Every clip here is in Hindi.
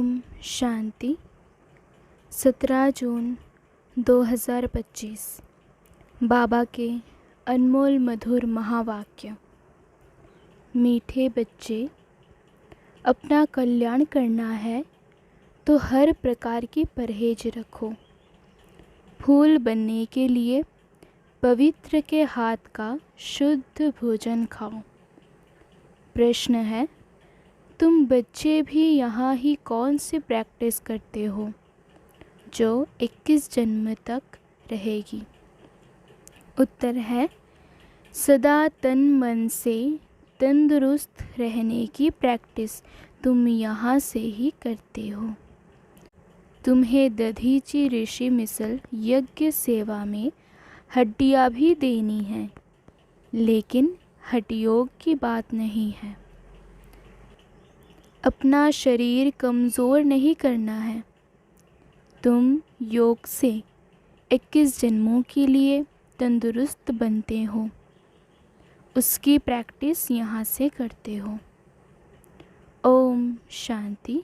ओम शांति। 17 जून 2025। बाबा के अनमोल मधुर महावाक्य। मीठे बच्चे, अपना कल्याण करना है तो हर प्रकार की परहेज रखो। फूल बनने के लिए पवित्र के हाथ का शुद्ध भोजन खाओ। प्रश्न है, तुम बच्चे भी यहाँ ही कौन सी प्रैक्टिस करते हो जो 21 जन्म तक रहेगी? उत्तर है, सदा तन मन से तंदुरुस्त रहने की प्रैक्टिस तुम यहाँ से ही करते हो। तुम्हें दधीची ऋषि मिसल यज्ञ सेवा में हड्डियाँ भी देनी हैं, लेकिन हठयोग की बात नहीं है। अपना शरीर कमज़ोर नहीं करना है। तुम योग से 21 जन्मों के लिए तंदुरुस्त बनते हो, उसकी प्रैक्टिस यहाँ से करते हो। ओम शांति।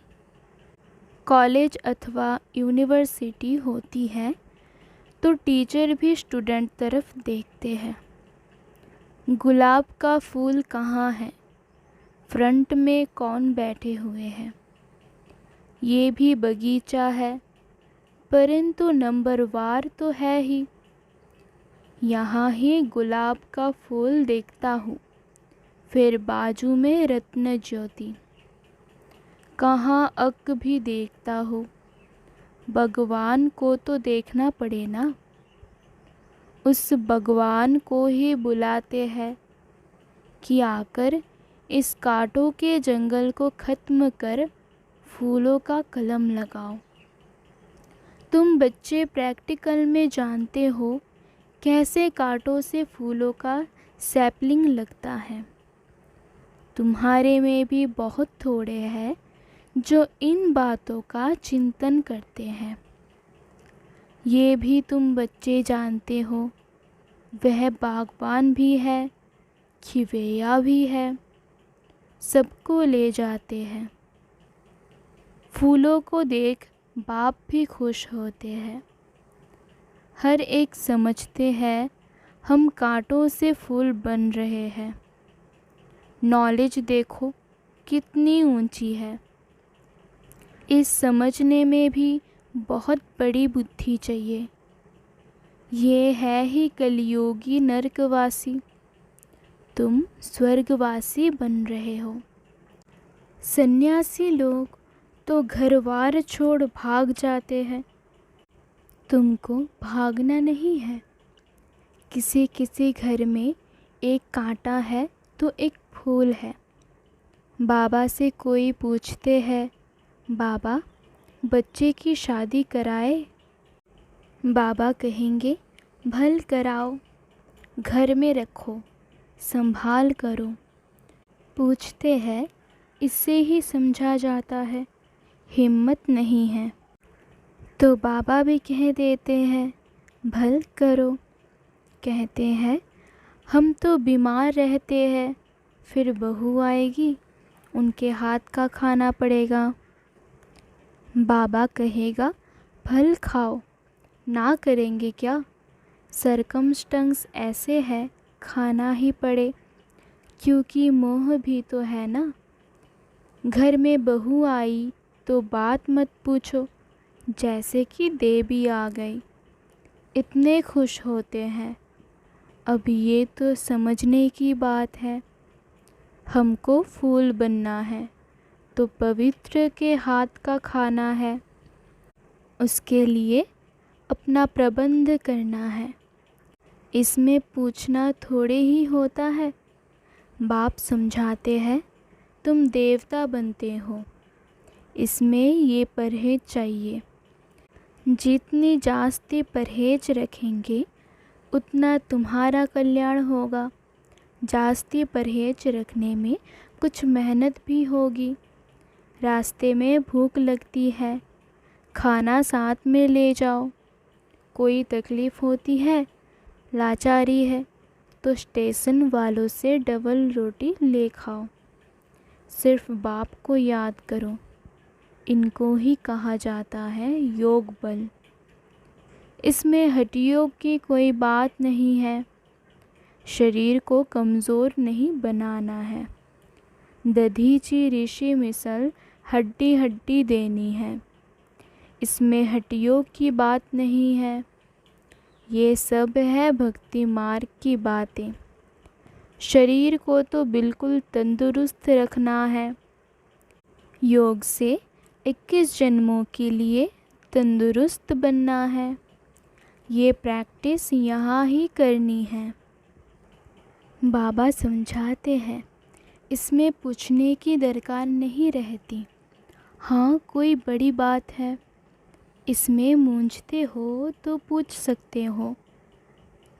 कॉलेज अथवा यूनिवर्सिटी होती है तो टीचर भी स्टूडेंट तरफ देखते हैं। गुलाब का फूल कहाँ है, फ्रंट में कौन बैठे हुए हैं? ये भी बगीचा है, परंतु नंबरवार तो है ही। यहाँ ही गुलाब का फूल देखता हूँ, फिर बाजू में रत्न ज्योति। कहाँ अक भी देखता हूँ, भगवान को तो देखना पड़े ना। उस भगवान को ही बुलाते हैं कि आकर इस कांटों के जंगल को ख़त्म कर फूलों का कलम लगाओ। तुम बच्चे प्रैक्टिकल में जानते हो कैसे कांटों से फूलों का सैपलिंग लगता है। तुम्हारे में भी बहुत थोड़े हैं जो इन बातों का चिंतन करते हैं। ये भी तुम बच्चे जानते हो, वह बागबान भी है, खिवैया भी है, सबको ले जाते हैं। फूलों को देख बाप भी खुश होते हैं। हर एक समझते हैं हम कांटों से फूल बन रहे हैं। नॉलेज देखो कितनी ऊंची है। इस समझने में भी बहुत बड़ी बुद्धि चाहिए। ये है ही कलियुगी नरकवासी, तुम स्वर्गवासी बन रहे हो। सन्यासी लोग तो घरवार छोड़ भाग जाते हैं, तुमको भागना नहीं है। किसी किसी घर में एक कांटा है तो एक फूल है। बाबा से कोई पूछते हैं, बाबा बच्चे की शादी कराए? बाबा कहेंगे, भल कराओ, घर में रखो, संभाल करो। पूछते हैं, इससे ही समझा जाता है हिम्मत नहीं है। तो बाबा भी कह देते हैं, भल करो। कहते हैं, हम तो बीमार रहते हैं, फिर बहू आएगी, उनके हाथ का खाना पड़ेगा। बाबा कहेगा, फल खाओ, ना करेंगे क्या? सरकमस्टेंस ऐसे है, खाना ही पड़े, क्योंकि मोह भी तो है ना। घर में बहू आई तो बात मत पूछो, जैसे कि देवी आ गई, इतने खुश होते हैं। अब ये तो समझने की बात है। हमको फूल बनना है तो पवित्र के हाथ का खाना है, उसके लिए अपना प्रबंध करना है। इसमें पूछना थोड़े ही होता है। बाप समझाते हैं, तुम देवता बनते हो, इसमें ये परहेज चाहिए। जितनी जास्ती परहेज रखेंगे उतना तुम्हारा कल्याण होगा। जास्ती परहेज रखने में कुछ मेहनत भी होगी। रास्ते में भूख लगती है, खाना साथ में ले जाओ। कोई तकलीफ़ होती है, लाचारी है, तो स्टेशन वालों से डबल रोटी ले खाओ। सिर्फ बाप को याद करो। इनको ही कहा जाता है योग बल। इसमें हठयोग की कोई बात नहीं है। शरीर को कमज़ोर नहीं बनाना है। दधीची ऋषि मिसल हड्डी हड्डी देनी है। इसमें हठयोग की बात नहीं है। ये सब है भक्ति मार्ग की बातें। शरीर को तो बिल्कुल तंदुरुस्त रखना है। योग से 21 जन्मों के लिए तंदुरुस्त बनना है। ये प्रैक्टिस यहाँ ही करनी है। बाबा समझाते हैं, इसमें पूछने की दरकार नहीं रहती। हाँ, कोई बड़ी बात है, इसमें मूंझते हो तो पूछ सकते हो।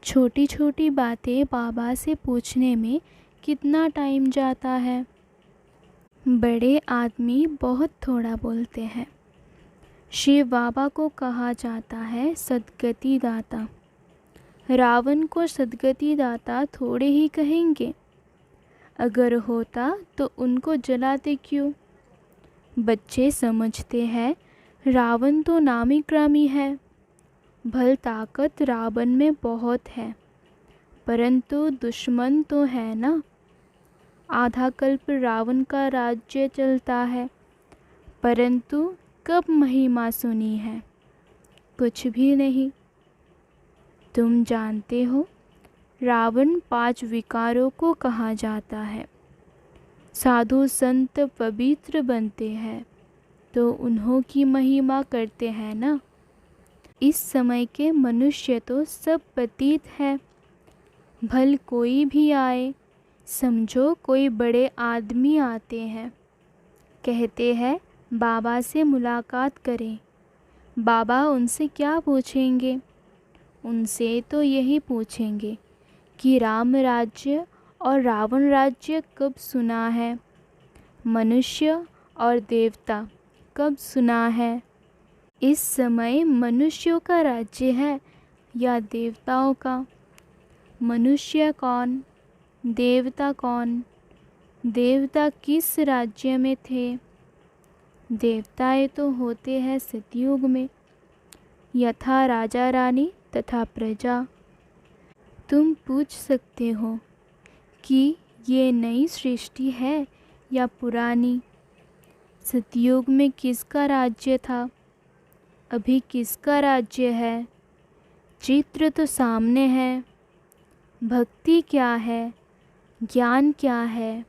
छोटी छोटी बातें बाबा से पूछने में कितना टाइम जाता है। बड़े आदमी बहुत थोड़ा बोलते हैं। शिव बाबा को कहा जाता है सद्गति दाता। रावण को सद्गति दाता थोड़े ही कहेंगे। अगर होता तो उनको जलाते क्यों? बच्चे समझते हैं रावण तो नामी ग्रामी है। भल ताकत रावण में बहुत है, परंतु दुश्मन तो है ना। आधा कल्प रावण का राज्य चलता है, परंतु कब महिमा सुनी है? कुछ भी नहीं। तुम जानते हो रावण 5 विकारों को कहा जाता है। साधु संत पवित्र बनते हैं तो उन्हों की महिमा करते हैं ना। इस समय के मनुष्य तो सब पतित है। भल कोई भी आए, समझो कोई बड़े आदमी आते हैं, कहते हैं बाबा से मुलाकात करें। बाबा उनसे क्या पूछेंगे? उनसे तो यही पूछेंगे कि राम राज्य और रावण राज्य कब सुना है? मनुष्य और देवता कब सुना है? इस समय मनुष्यों का राज्य है या देवताओं का? मनुष्य कौन? देवता कौन? देवता किस राज्य में थे? देवताएं तो होते हैं सतयुग में, यथा राजा रानी तथा प्रजा। तुम पूछ सकते हो कि ये नई सृष्टि है या पुरानी? सतयुग में किसका राज्य था? अभी किसका राज्य है? चित्र तो सामने है। भक्ति क्या है? ज्ञान क्या है?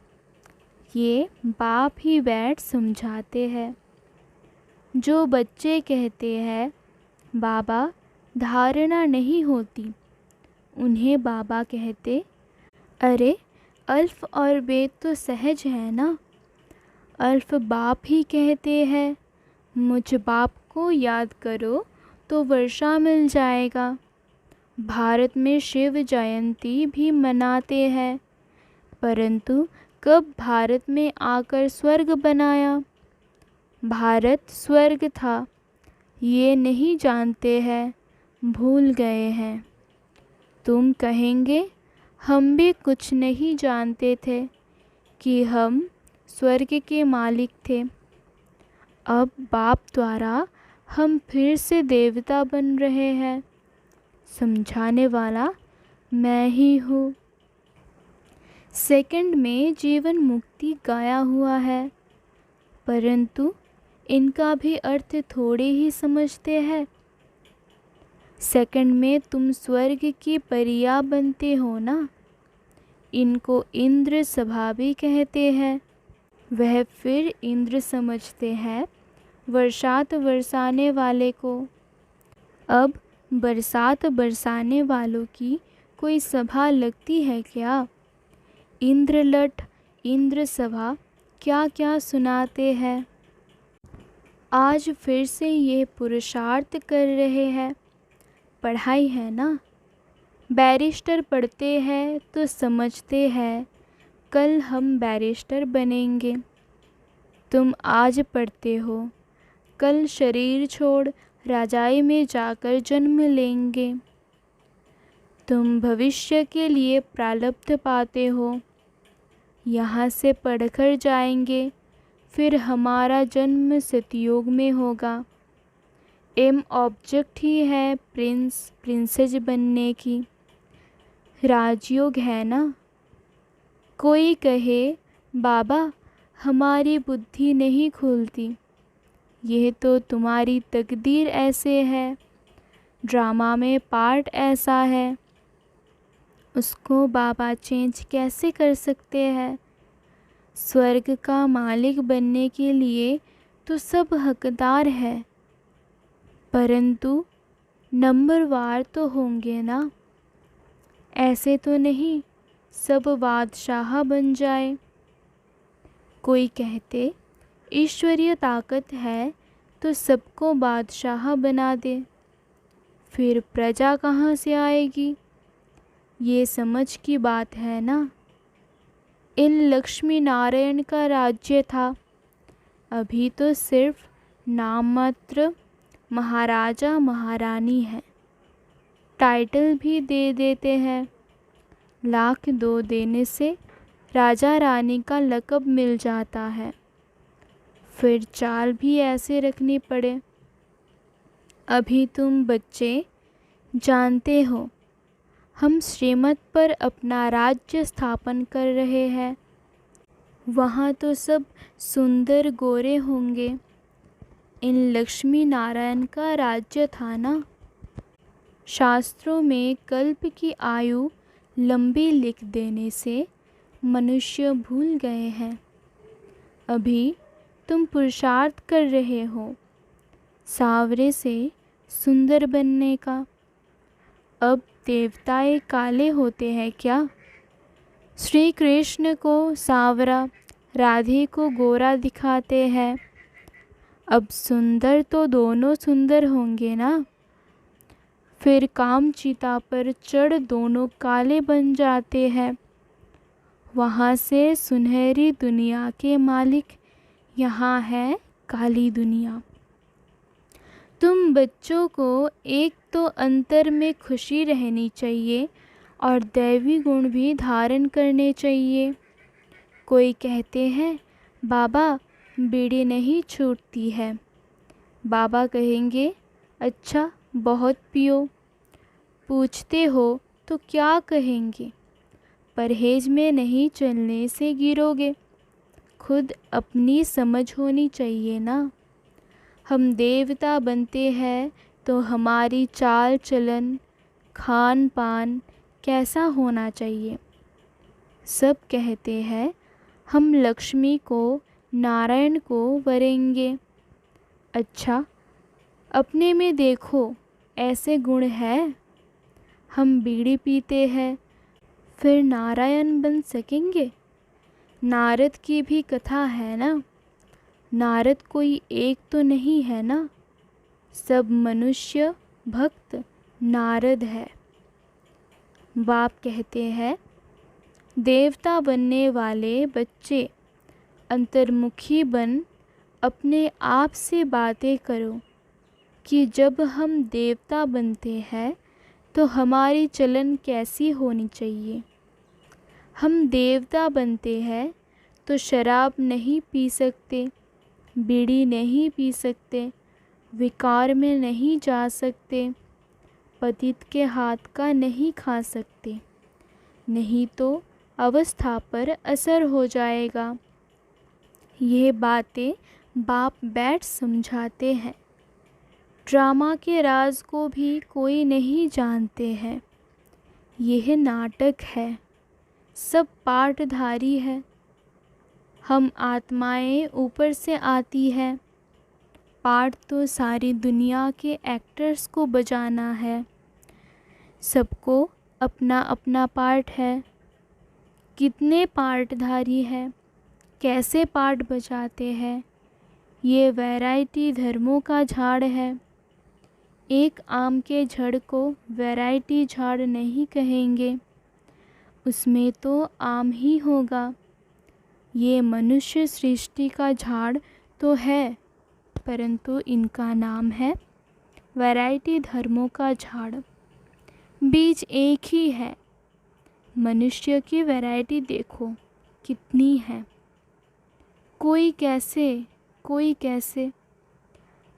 ये बाप ही बैठ समझाते हैं। जो बच्चे कहते हैं बाबा धारणा नहीं होती, उन्हें बाबा कहते, अरे अल्फ और वेद तो सहज है ना। अल्फ बाप ही कहते हैं मुझ बाप को याद करो तो वर्षा मिल जाएगा। भारत में शिव जयंती भी मनाते हैं, परंतु कब भारत में आकर स्वर्ग बनाया? भारत स्वर्ग था, ये नहीं जानते हैं, भूल गए हैं। तुम कहेंगे हम भी कुछ नहीं जानते थे कि हम स्वर्ग के मालिक थे। अब बाप द्वारा हम फिर से देवता बन रहे हैं। समझाने वाला मैं ही हूँ। सेकंड में जीवन मुक्ति गाया हुआ है, परंतु इनका भी अर्थ थोड़े ही समझते हैं। सेकंड में तुम स्वर्ग की परिया बनते हो ना। इनको इंद्र सभा भी कहते हैं। वह फिर इंद्र समझते हैं बरसात बरसाने वाले को। अब बरसात बरसाने वालों की कोई सभा लगती है क्या? इंद्रलठ, इंद्र सभा क्या क्या सुनाते हैं। आज फिर से ये पुरुषार्थ कर रहे हैं। पढ़ाई है ना। बैरिस्टर पढ़ते हैं तो समझते हैं कल हम बैरिस्टर बनेंगे। तुम आज पढ़ते हो, कल शरीर छोड़ राजाई में जाकर जन्म लेंगे। तुम भविष्य के लिए प्रारब्ध पाते हो। यहाँ से पढ़कर जाएंगे, फिर हमारा जन्म सतयुग में होगा। एम ऑब्जेक्ट ही है प्रिंस प्रिंसेस बनने की, राजयोग है ना। कोई कहे बाबा हमारी बुद्धि नहीं खुलती, यह तो तुम्हारी तकदीर ऐसे है, ड्रामा में पार्ट ऐसा है, उसको बाबा चेंज कैसे कर सकते हैं। स्वर्ग का मालिक बनने के लिए तो सब हकदार है, परंतु नंबरवार तो होंगे ना। ऐसे तो नहीं सब बादशाह बन जाए। कोई कहते ईश्वरीय ताकत है तो सबको बादशाह बना दे, फिर प्रजा कहाँ से आएगी। ये समझ की बात है ना। इन लक्ष्मी नारायण का राज्य था, अभी तो सिर्फ नाम मात्र महाराजा महारानी है। टाइटल भी दे देते हैं, लाख दो देने से राजा रानी का लक़ब मिल जाता है। फिर चाल भी ऐसे रखनी पड़े। अभी तुम बच्चे जानते हो हम श्रीमत पर अपना राज्य स्थापन कर रहे हैं। वहाँ तो सब सुंदर गोरे होंगे। इन लक्ष्मी नारायण का राज्य था ना। शास्त्रों में कल्प की आयु लंबी लिख देने से मनुष्य भूल गए हैं। अभी तुम पुरुषार्थ कर रहे हो सांवरे से सुंदर बनने का। अब देवताएं काले होते हैं क्या। श्री कृष्ण को सांवरा, राधे को गोरा दिखाते हैं। अब सुंदर तो दोनों सुंदर होंगे ना। फिर कामचिता पर चढ़ दोनों काले बन जाते हैं। वहाँ से सुनहरी दुनिया के मालिक, यहाँ है काली दुनिया। तुम बच्चों को एक तो अंतर में खुशी रहनी चाहिए और दैवी गुण भी धारण करने चाहिए। कोई कहते हैं बाबा बीड़ी नहीं छूटती है। बाबा कहेंगे अच्छा बहुत पियो। पूछते हो तो क्या कहेंगे, परहेज में नहीं चलने से गिरोगे। खुद अपनी समझ होनी चाहिए ना। हम देवता बनते हैं तो हमारी चाल चलन खान पान कैसा होना चाहिए। सब कहते हैं हम लक्ष्मी को नारायण को वरेंगे। अच्छा अपने में देखो ऐसे गुण है। हम बीड़ी पीते हैं, फिर नारायण बन सकेंगे। नारद की भी कथा है ना। नारद कोई एक तो नहीं है ना, सब मनुष्य भक्त नारद है। बाप कहते हैं देवता बनने वाले बच्चे अंतर्मुखी बन अपने आप से बातें करो कि जब हम देवता बनते हैं तो हमारी चलन कैसी होनी चाहिए। हम देवता बनते हैं तो शराब नहीं पी सकते, बीड़ी नहीं पी सकते, विकार में नहीं जा सकते, पतित के हाथ का नहीं खा सकते, नहीं तो अवस्था पर असर हो जाएगा। ये बातें बाप बैठ समझाते हैं। ड्रामा के राज को भी कोई नहीं जानते हैं। यह नाटक है, सब पाठधारी है। हम आत्माएं ऊपर से आती है, पाठ तो सारी दुनिया के एक्टर्स को बजाना है। सबको अपना अपना पार्ट है। कितने पार्टधारी हैं, कैसे पार्ट बजाते हैं। ये वैरायटी धर्मों का झाड़ है। एक आम के झड़ को वैरायटी झाड़ नहीं कहेंगे, उसमें तो आम ही होगा। ये मनुष्य सृष्टि का झाड़ तो है, परंतु इनका नाम है वैरायटी धर्मों का झाड़। बीज एक ही है। मनुष्य की वैरायटी देखो कितनी है। कोई कैसे, कोई कैसे,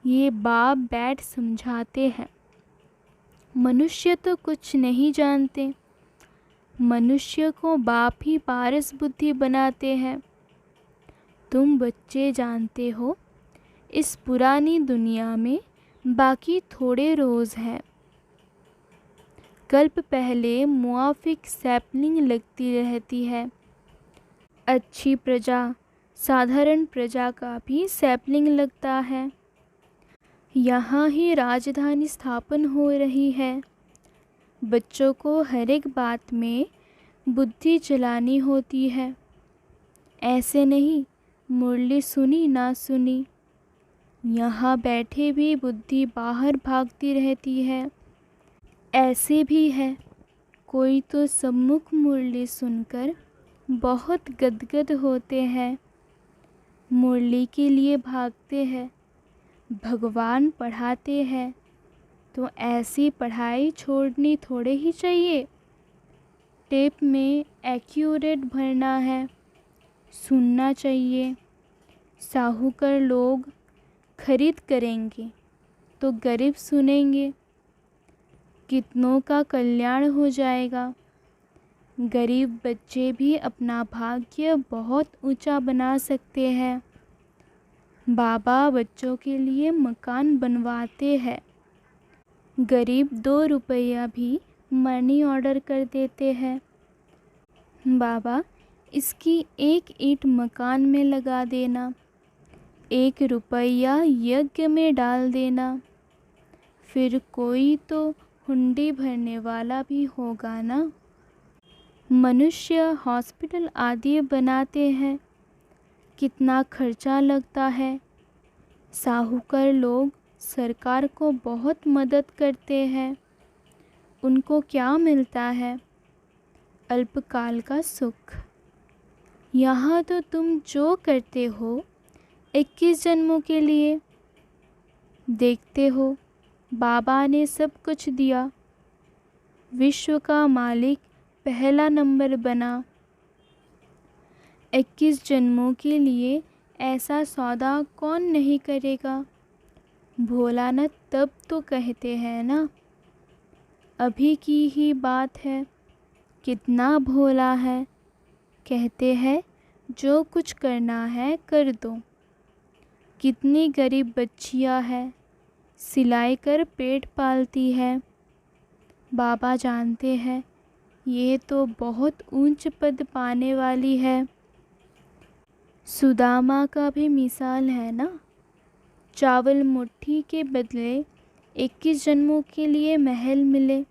ये बाप बैठ समझाते हैं। मनुष्य तो कुछ नहीं जानते, मनुष्य को बाप ही पारस बुद्धि बनाते हैं। तुम बच्चे जानते हो, इस पुरानी दुनिया में बाकी थोड़े रोज़ हैं। कल्प पहले मुआफिक सैपलिंग लगती रहती है। अच्छी प्रजा, साधारण प्रजा का भी सैपलिंग लगता है। यहाँ ही राजधानी स्थापन हो रही है। बच्चों को हर एक बात में बुद्धि चलानी होती है। ऐसे नहीं मुरली सुनी ना सुनी, यहाँ बैठे भी बुद्धि बाहर भागती रहती है। ऐसे भी है, कोई तो सम्मुख मुरली सुनकर बहुत गदगद होते हैं, मुरली के लिए भागते हैं। भगवान पढ़ाते हैं तो ऐसी पढ़ाई छोड़नी थोड़े ही चाहिए। टेप में एक्यूरेट भरना है, सुनना चाहिए। साहूकार लोग खरीद करेंगे तो गरीब सुनेंगे, कितनों का कल्याण हो जाएगा। गरीब बच्चे भी अपना भाग्य बहुत ऊंचा बना सकते हैं। बाबा बच्चों के लिए मकान बनवाते हैं। गरीब 2 रुपया भी मनी ऑर्डर कर देते हैं। बाबा इसकी एक ईंट मकान में लगा देना, 1 रुपया यज्ञ में डाल देना, फिर कोई तो हुंडी भरने वाला भी होगा ना। मनुष्य हॉस्पिटल आदि बनाते हैं, कितना खर्चा लगता है। साहूकार लोग सरकार को बहुत मदद करते हैं। उनको क्या मिलता है? अल्पकाल का सुख। यहाँ तो तुम जो करते हो 21 जन्मों के लिए। देखते हो बाबा ने सब कुछ दिया, विश्व का मालिक पहला नंबर बना। 21 जन्मों के लिए ऐसा सौदा कौन नहीं करेगा? भोलानाथ तब तो कहते हैं ना, अभी की ही बात है, कितना भोला है। कहते हैं जो कुछ करना है कर दो। कितनी गरीब बच्चियां हैं, सिलाई कर पेट पालती है। बाबा जानते हैं ये तो बहुत ऊंच पद पाने वाली है। सुदामा का भी मिसाल है ना, चावल मुट्ठी के बदले 21 जन्मों के लिए महल मिले।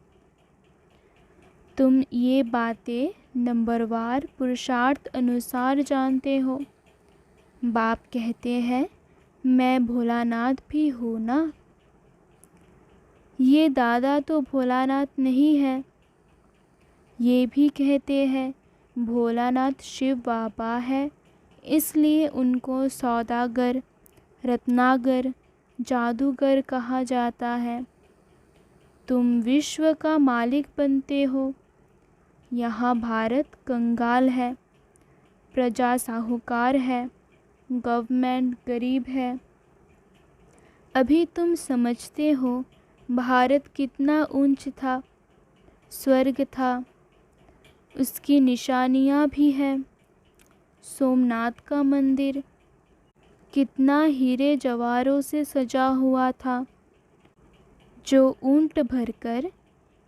तुम ये बातें नंबरवार पुरुषार्थ अनुसार जानते हो। बाप कहते हैं मैं भोलानाथ भी हूँ ना। ये दादा तो भोलानाथ नहीं है। ये भी कहते हैं भोलानाथ शिव बाबा है, इसलिए उनको सौदागर, रत्नागर, जादूगर कहा जाता है। तुम विश्व का मालिक बनते हो। यहाँ भारत कंगाल है, प्रजा साहूकार है, गवर्नमेंट गरीब है। अभी तुम समझते हो भारत कितना ऊंच था, स्वर्ग था। उसकी निशानियाँ भी हैं। सोमनाथ का मंदिर कितना हीरे जवाहरों से सजा हुआ था, जो ऊंट भरकर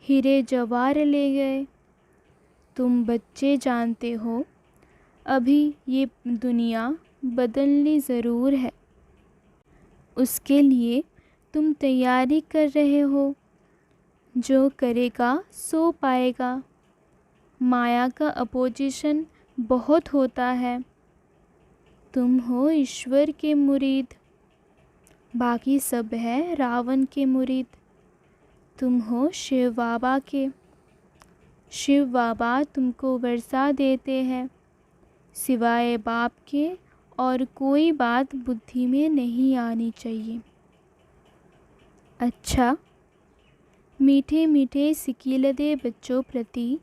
हीरे जवाहर ले गए। तुम बच्चे जानते हो अभी ये दुनिया बदलनी ज़रूर है। उसके लिए तुम तैयारी कर रहे हो। जो करेगा सो पाएगा। माया का अपोजिशन बहुत होता है। तुम हो ईश्वर के मुरीद, बाकी सब है रावण के मुरीद। तुम हो शिव बाबा के। शिव बाबा तुमको वर्षा देते हैं, सिवाय बाप के और कोई बात बुद्धि में नहीं आनी चाहिए। अच्छा, मीठे मीठे सिकीलदे बच्चों प्रति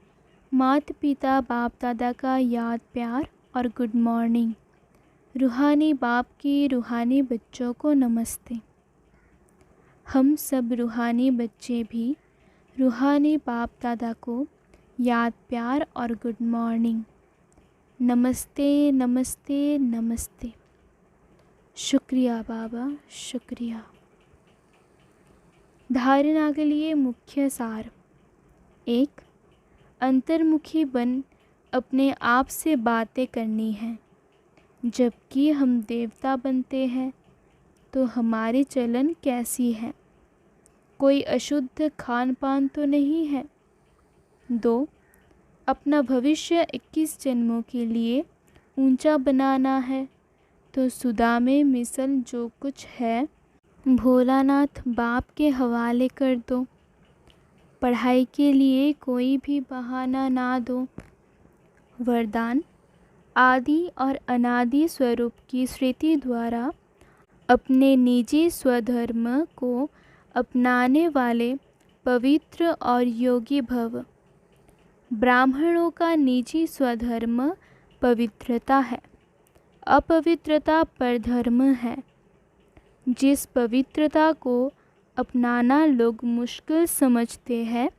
माता पिता बाप दादा का याद प्यार और गुड मॉर्निंग। रूहानी बाप की रूहानी बच्चों को नमस्ते। हम सब रूहानी बच्चे भी रूहानी बाप दादा को याद, प्यार और गुड मॉर्निंग। नमस्ते नमस्ते नमस्ते। शुक्रिया बाबा, शुक्रिया। धारणा के लिए मुख्य सार। 1. अंतर्मुखी बन अपने आप से बातें करनी हैं। जबकि हम देवता बनते हैं तो हमारी चलन कैसी है? कोई अशुद्ध खान पान तो नहीं है? 2. अपना भविष्य 21 जन्मों के लिए ऊंचा बनाना है तो सुदा में मिसल जो कुछ है भोलानाथ बाप के हवाले कर दो। पढ़ाई के लिए कोई भी बहाना ना दो। वरदान। आदि और अनादि स्वरूप की स्मृति द्वारा अपने निजी स्वधर्म को अपनाने वाले पवित्र और योगी भव। ब्राह्मणों का निजी स्वधर्म पवित्रता है, अपवित्रता परधर्म है। जिस पवित्रता को अपनाना लोग मुश्किल समझते हैं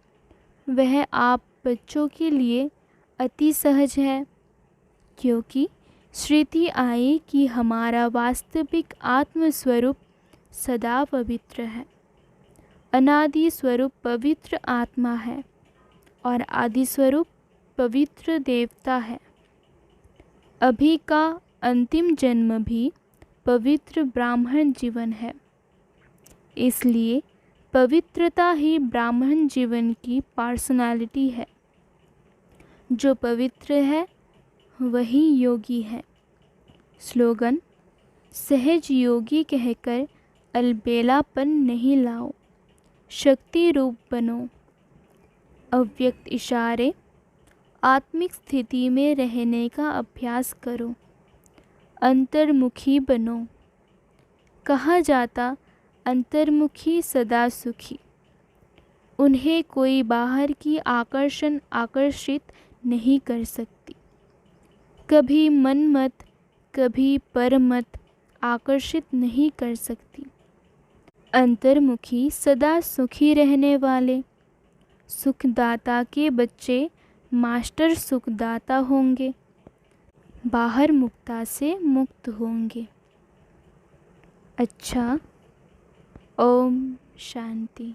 वह आप बच्चों के लिए अति सहज है, क्योंकि श्रुति आई कि हमारा वास्तविक आत्मस्वरूप सदा पवित्र है। अनादि स्वरूप पवित्र आत्मा है और आदि स्वरूप पवित्र देवता है। अभी का अंतिम जन्म भी पवित्र ब्राह्मण जीवन है। इसलिए पवित्रता ही ब्राह्मण जीवन की पर्सनालिटी है। जो पवित्र है वही योगी है। स्लोगन। सहज योगी कहकर अलबेलापन नहीं लाओ, शक्ति रूप बनो। अव्यक्त इशारे। आत्मिक स्थिति में रहने का अभ्यास करो। अंतर्मुखी बनो। कहा जाता अंतर्मुखी सदा सुखी। उन्हें कोई बाहर की आकर्षण आकर्षित नहीं कर सकती। कभी मन मत, कभी पर मत आकर्षित नहीं कर सकती। अंतर्मुखी सदा सुखी रहने वाले सुखदाता के बच्चे मास्टर सुखदाता होंगे, बाहर मुक्ता से मुक्त होंगे। अच्छा, ओम शांति।